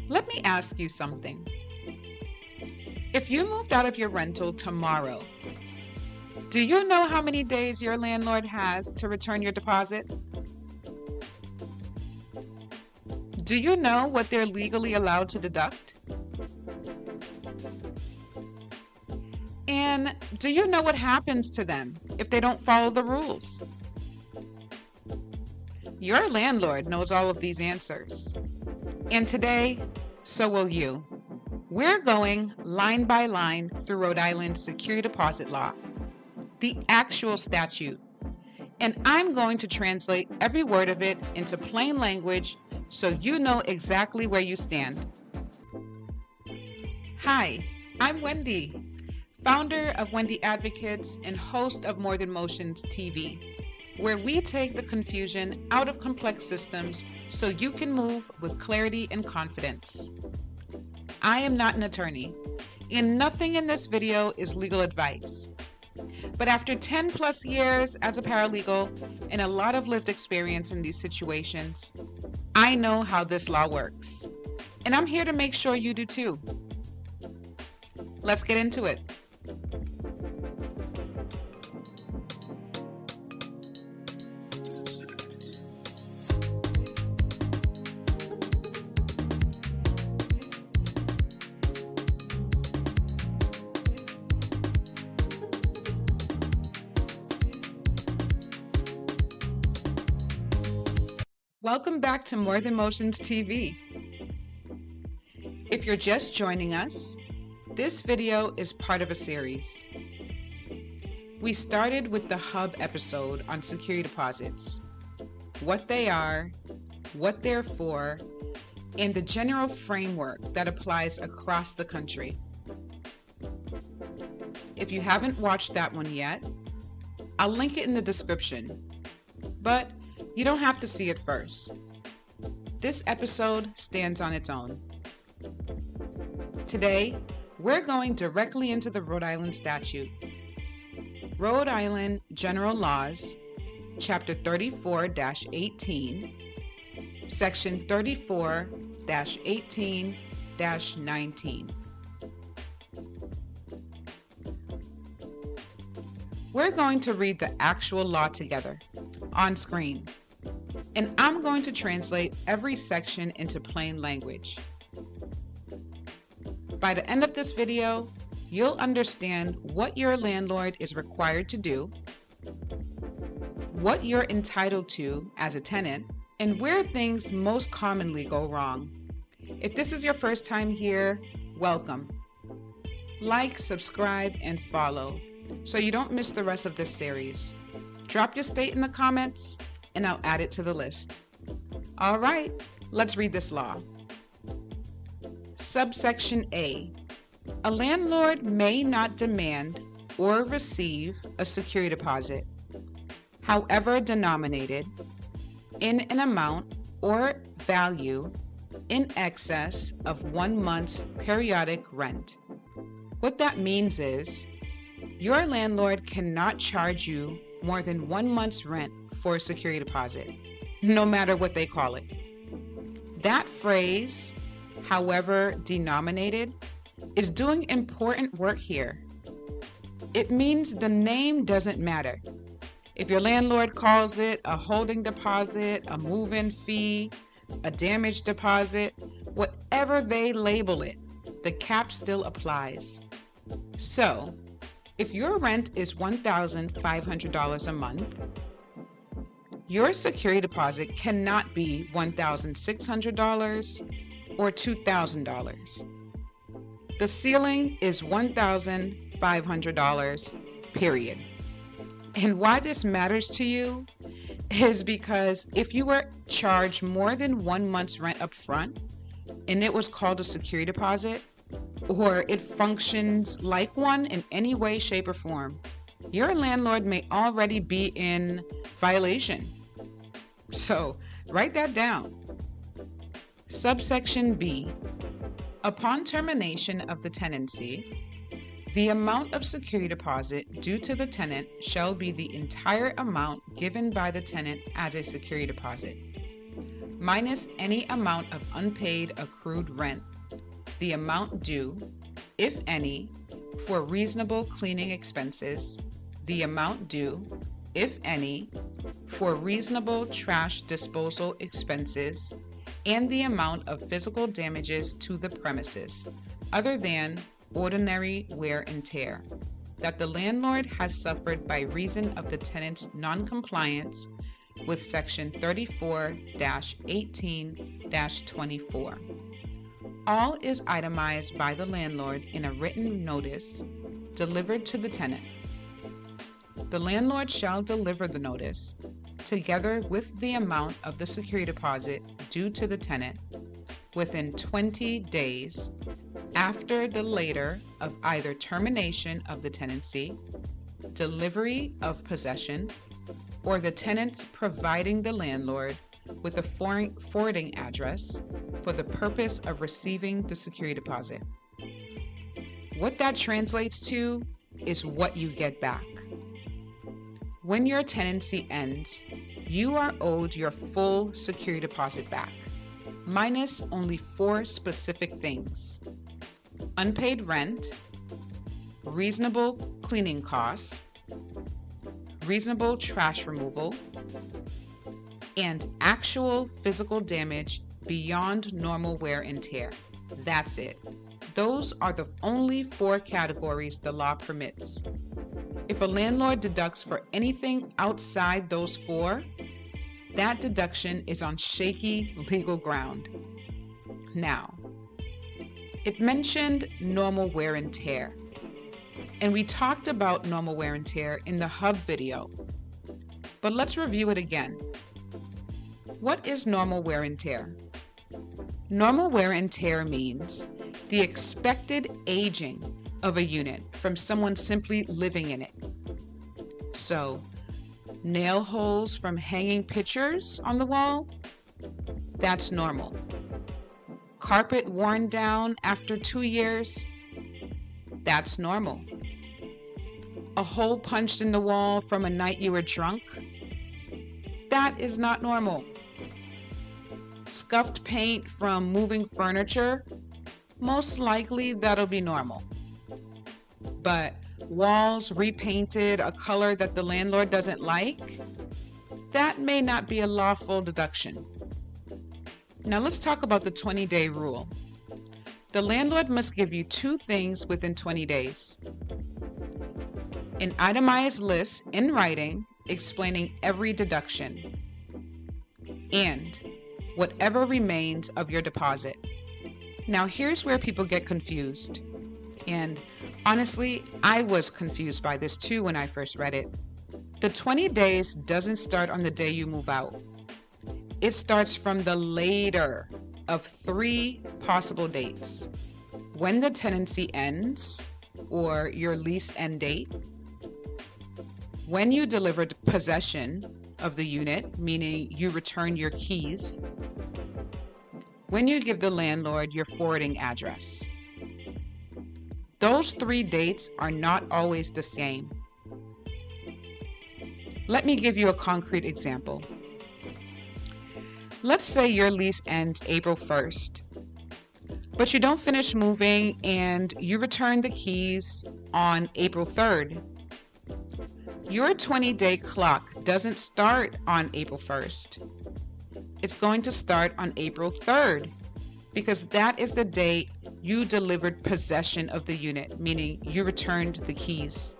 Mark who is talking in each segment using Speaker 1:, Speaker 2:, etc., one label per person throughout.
Speaker 1: Let me ask you something. If you moved out of your rental tomorrow, do you know how many days your landlord has to return your deposit? Do you know what they're legally allowed to deduct? And do you know what happens to them if they don't follow the rules? Your landlord knows all of these answers. And today, so will you. We're going line by line through Rhode Island's security deposit law, the actual statute, and I'm going to translate every word of it into plain language so you know exactly where you stand. Hi, I'm Wendy, founder of Wendy Advocates and host of More Than Motions TV, where we take the confusion out of complex systems so you can move with clarity and confidence. I am not an attorney, and nothing in this video is legal advice. But after 10 plus years as a paralegal and a lot of lived experience in these situations, I know how this law works. And I'm here to make sure you do too. Let's get into it. Welcome back to More Than Motions TV. If you're just joining us, this video is part of a series. We started with the hub episode on security deposits, what they are, what they're for, and the general framework that applies across the country. If you haven't watched that one yet, I'll link it in the description, but you don't have to see it first. This episode stands on its own. Today, we're going directly into the Rhode Island statute. Rhode Island General Laws, Chapter 34-18, Section 34-18-19. We're going to read the actual law together on screen, and I'm going to translate every section into plain language. By the end of this video, you'll understand what your landlord is required to do, what you're entitled to as a tenant, and where things most commonly go wrong. If this is your first time here, welcome. Like, subscribe, and follow so you don't miss the rest of this series. Drop your state in the comments and I'll add it to the list. All right, let's read this law. Subsection A. A landlord may not demand or receive a security deposit, however denominated, in an amount or value in excess of 1 month's periodic rent. What that means is, your landlord cannot charge you more than 1 month's rent for a security deposit, no matter what they call it. That phrase, however denominated, is doing important work here. It means the name doesn't matter. If your landlord calls it a holding deposit, a move-in fee, a damage deposit, whatever they label it, the cap still applies. So, if your rent is $1,500 a month, your security deposit cannot be $1,600 or $2,000. The ceiling is $1,500, period. And why this matters to you is because if you were charged more than 1 month's rent up front and it was called a security deposit, or it functions like one in any way, shape, or form, your landlord may already be in violation. So write that down. Subsection B. Upon termination of the tenancy, the amount of security deposit due to the tenant shall be the entire amount given by the tenant as a security deposit, minus any amount of unpaid accrued rent, the amount due, if any, for reasonable cleaning expenses, the amount due, if any, for reasonable trash disposal expenses, and the amount of physical damages to the premises, other than ordinary wear and tear, that the landlord has suffered by reason of the tenant's noncompliance with Section 34-18-24. All is itemized by the landlord in a written notice delivered to the tenant. The landlord shall deliver the notice, together with the amount of the security deposit due to the tenant, within 20 days after the later of either termination of the tenancy, delivery of possession, or the tenants providing the landlord with a forwarding address for the purpose of receiving the security deposit. What that translates to is what you get back. When your tenancy ends, you are owed your full security deposit back, minus only 4 specific things: unpaid rent, reasonable cleaning costs, reasonable trash removal, and actual physical damage beyond normal wear and tear. That's it. Those are the only 4 categories the law permits. If a landlord deducts for anything outside those 4, that deduction is on shaky legal ground. Now, it mentioned normal wear and tear, and we talked about normal wear and tear in the hub video, but let's review it again. What is normal wear and tear? Normal wear and tear means the expected aging of a unit from someone simply living in it. So, nail holes from hanging pictures on the wall? That's normal. Carpet worn down after 2 years? That's normal. A hole punched in the wall from a night you were drunk? That is not normal. Scuffed paint from moving furniture? Most likely that'll be normal. But walls repainted a color that the landlord doesn't like? That may not be a lawful deduction. Now let's talk about the 20-day rule. The landlord must give you 2 things within 20 days. An itemized list in writing explaining every deduction, and whatever remains of your deposit. Now here's where people get confused. And honestly, I was confused by this too when I first read it. The 20 days doesn't start on the day you move out. It starts from the later of 3 possible dates: when the tenancy ends, or your lease end date; when you delivered possession of the unit, meaning you return your keys; when you give the landlord your forwarding address. Those 3 dates are not always the same. Let me give you a concrete example. Let's say your lease ends April 1st, but you don't finish moving and you return the keys on April 3rd. Your 20-day clock doesn't start on April 1st. It's going to start on April 3rd, because that is the date you delivered possession of the unit, meaning you returned the keys.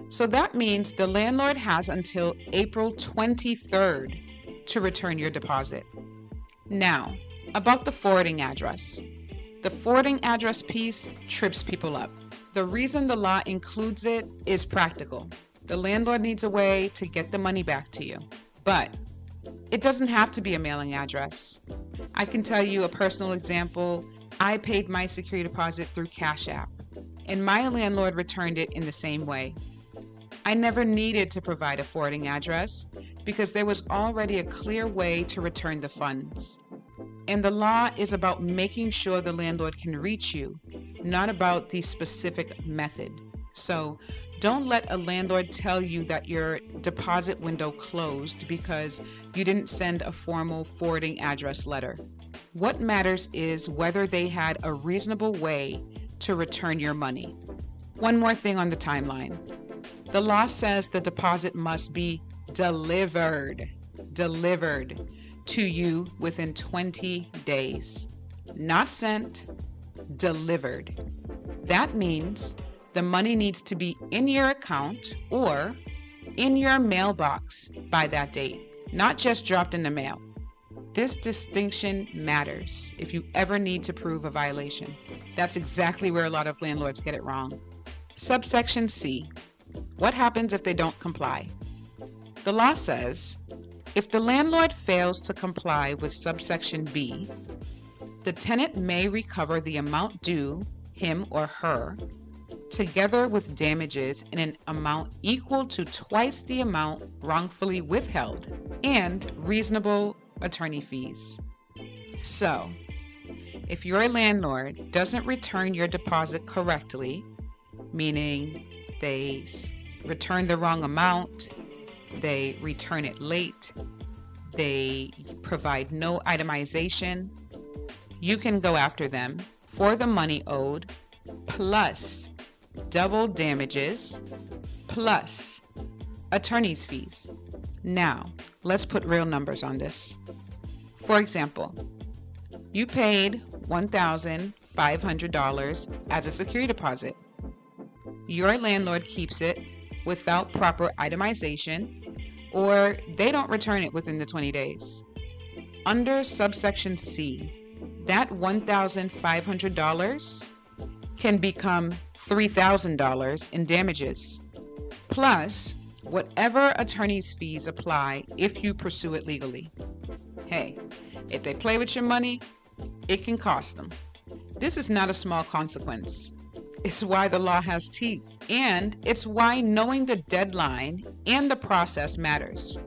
Speaker 1: So that means the landlord has until April 23rd to return your deposit. Now, about the forwarding address. The forwarding address piece trips people up. The reason the law includes it is practical. The landlord needs a way to get the money back to you. But it doesn't have to be a mailing address. I can tell you a personal example. I paid my security deposit through Cash App, and my landlord returned it in the same way. I never needed to provide a forwarding address because there was already a clear way to return the funds. And the law is about making sure the landlord can reach you, not about the specific method. So Don't let a landlord tell you that your deposit window closed because you didn't send a formal forwarding address letter. What matters is whether they had a reasonable way to return your money. One more thing on the timeline. The law says the deposit must be delivered to you within 20 days. Not sent, delivered. That means the money needs to be in your account or in your mailbox by that date, not just dropped in the mail. This distinction matters if you ever need to prove a violation. That's exactly where a lot of landlords get it wrong. Subsection C. What happens if they don't comply? The law says, if the landlord fails to comply with subsection B, the tenant may recover the amount due him or her, together with damages in an amount equal to twice the amount wrongfully withheld, and reasonable attorney fees. So, if your landlord doesn't return your deposit correctly, meaning they return the wrong amount, they return it late, they provide no itemization, you can go after them for the money owed, plus double damages, plus attorney's fees. Now, let's put real numbers on this. For example, you paid $1,500 as a security deposit. Your landlord keeps it without proper itemization, or they don't return it within the 20 days. Under subsection C, that $1,500 can become $3,000 in damages, plus whatever attorney's fees apply if you pursue it legally. Hey, if they play with your money, it can cost them. This is not a small consequence. It's why the law has teeth, and it's why knowing the deadline and the process matters.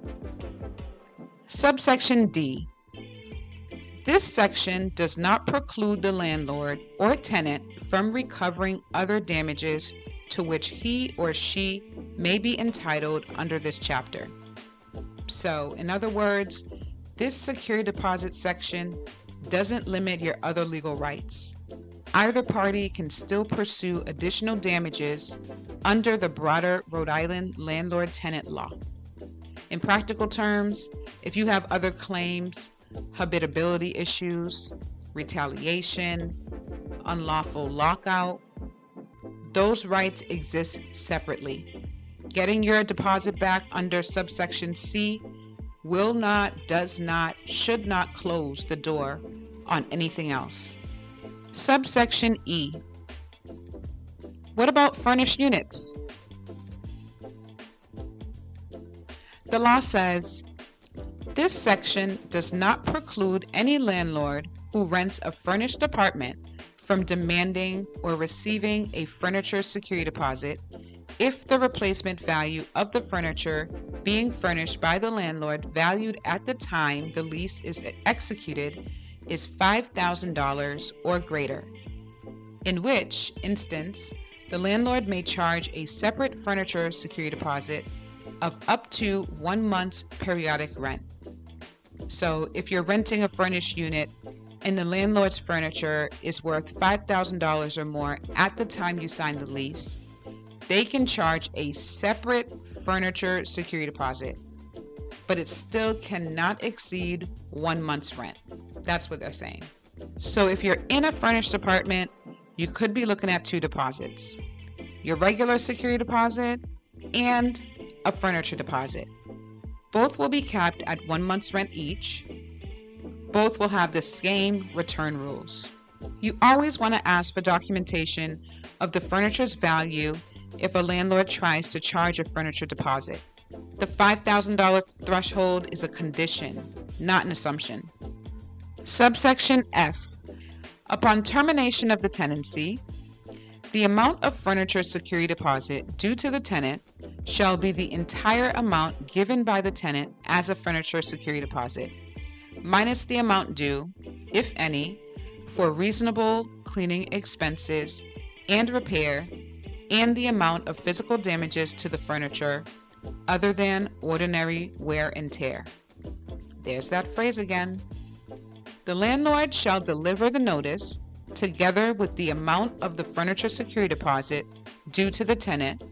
Speaker 1: Subsection D. This section does not preclude the landlord or tenant from recovering other damages to which he or she may be entitled under this chapter. So, in other words, this security deposit section doesn't limit your other legal rights. Either party can still pursue additional damages under the broader Rhode Island landlord-tenant law. In practical terms, if you have other claims, habitability issues, retaliation, unlawful lockout, those rights exist separately. Getting your deposit back under subsection C will not, does not, should not close the door on anything else. Subsection E. What about furnished units? The law says, this section does not preclude any landlord who rents a furnished apartment from demanding or receiving a furniture security deposit if the replacement value of the furniture being furnished by the landlord valued at the time the lease is executed is $5,000 or greater, in which instance the landlord may charge a separate furniture security deposit of up to 1 month's periodic rent. So if you're renting a furnished unit and the landlord's furniture is worth $5,000 or more at the time you sign the lease, they can charge a separate furniture security deposit, but it still cannot exceed 1 month's rent. That's what they're saying. So if you're in a furnished apartment, you could be looking at 2 deposits: your regular security deposit and a furniture deposit. Both will be capped at 1 month's rent each. Both will have the same return rules. You always want to ask for documentation of the furniture's value if a landlord tries to charge a furniture deposit. The $5,000 threshold is a condition, not an assumption. Subsection F. Upon termination of the tenancy, the amount of furniture security deposit due to the tenant shall be the entire amount given by the tenant as a furniture security deposit, minus the amount due, if any, for reasonable cleaning expenses and repair, and the amount of physical damages to the furniture other than ordinary wear and tear. There's that phrase again. The landlord shall deliver the notice together with the amount of the furniture security deposit due to the tenant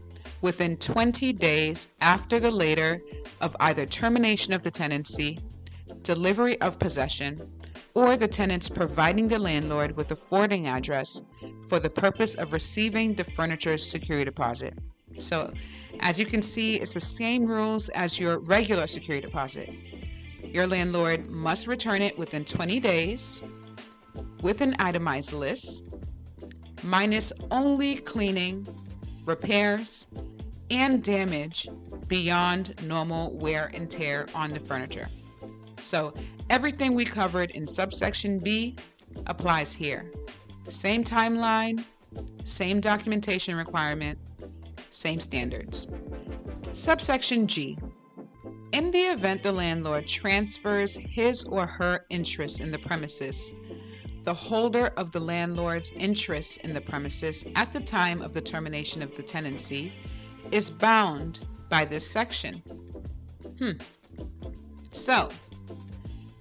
Speaker 1: within 20 days after the later of either termination of the tenancy, delivery of possession, or the tenant's providing the landlord with a forwarding address for the purpose of receiving the furniture's security deposit. So, as you can see, it's the same rules as your regular security deposit. Your landlord must return it within 20 days with an itemized list, minus only cleaning, repairs, and damage beyond normal wear and tear on the furniture. So everything we covered in subsection B applies here. Same timeline, same documentation requirement, same standards. Subsection G. In the event the landlord transfers his or her interest in the premises, the holder of the landlord's interest in the premises at the time of the termination of the tenancy is bound by this section. So,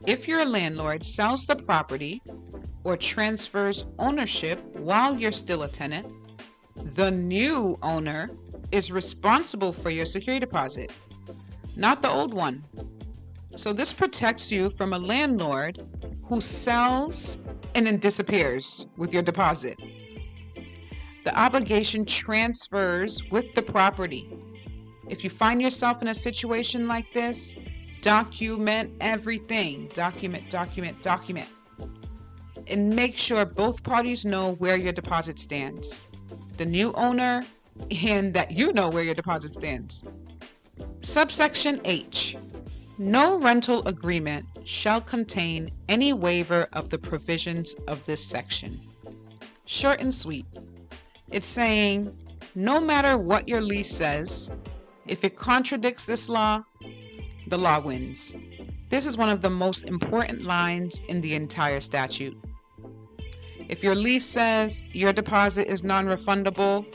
Speaker 1: if your landlord sells the property or transfers ownership while you're still a tenant, the new owner is responsible for your security deposit, not the old one. So this protects you from a landlord who sells and then disappears with your deposit. The obligation transfers with the property. If you find yourself in a situation like this, document everything. Document. And make sure both parties know where your deposit stands. The new owner, and that you know where your deposit stands. Subsection H. No rental agreement shall contain any waiver of the provisions of this section. Short and sweet. It's saying, no matter what your lease says, if it contradicts this law, the law wins. This is one of the most important lines in the entire statute. If your lease says your deposit is non-refundable,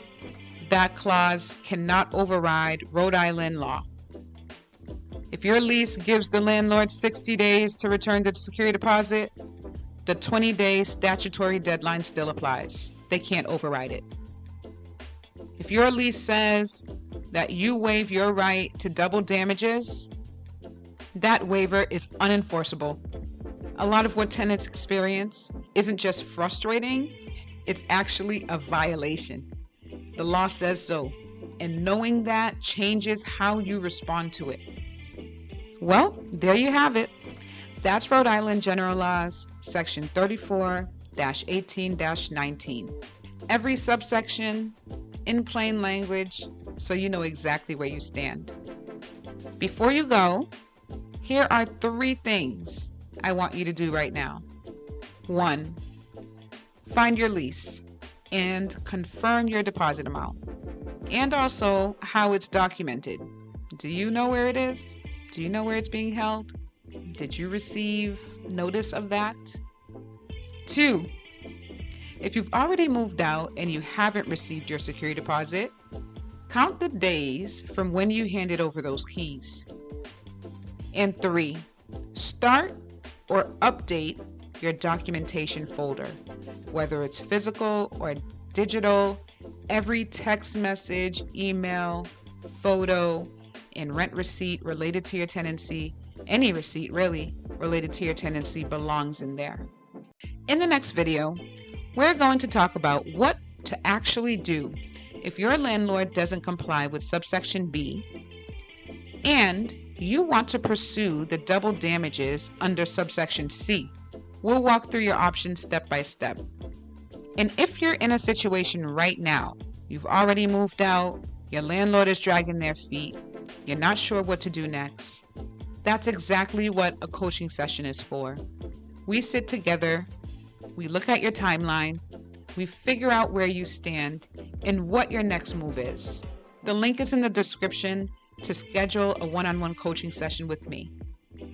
Speaker 1: that clause cannot override Rhode Island law. If your lease gives the landlord 60 days to return the security deposit, the 20-day statutory deadline still applies. They can't override it. If your lease says that you waive your right to double damages, that waiver is unenforceable. A lot of what tenants experience isn't just frustrating, it's actually a violation. The law says so, and knowing that changes how you respond to it. Well, there you have it. That's Rhode Island General Laws, Section 34-18-19. Every subsection in plain language, so you know exactly where you stand. Before you go, here are 3 things I want you to do right now. 1, find your lease and confirm your deposit amount, and also how it's documented. Do you know where it is? Do you know where it's being held? Did you receive notice of that? 2, if you've already moved out and you haven't received your security deposit, count the days from when you handed over those keys. And 3, start or update your documentation folder, whether it's physical or digital. Every text message, email, photo, and rent receipt related to your tenancy, any receipt really related to your tenancy, belongs in there. In the next video, we're going to talk about what to actually do if your landlord doesn't comply with subsection B and you want to pursue the double damages under subsection C. We'll walk through your options step by step. And if you're in a situation right now, you've already moved out, your landlord is dragging their feet, you're not sure what to do next, that's exactly what a coaching session is for. We sit together, we look at your timeline, we figure out where you stand and what your next move is. The link is in the description to schedule a one-on-one coaching session with me.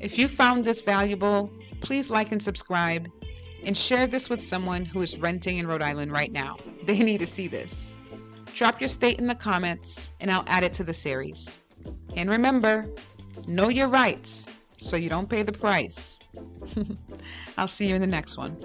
Speaker 1: If you found this valuable, please like and subscribe and share this with someone who is renting in Rhode Island right now. They need to see this. Drop your state in the comments and I'll add it to the series. And remember, know your rights so you don't pay the price. I'll see you in the next one.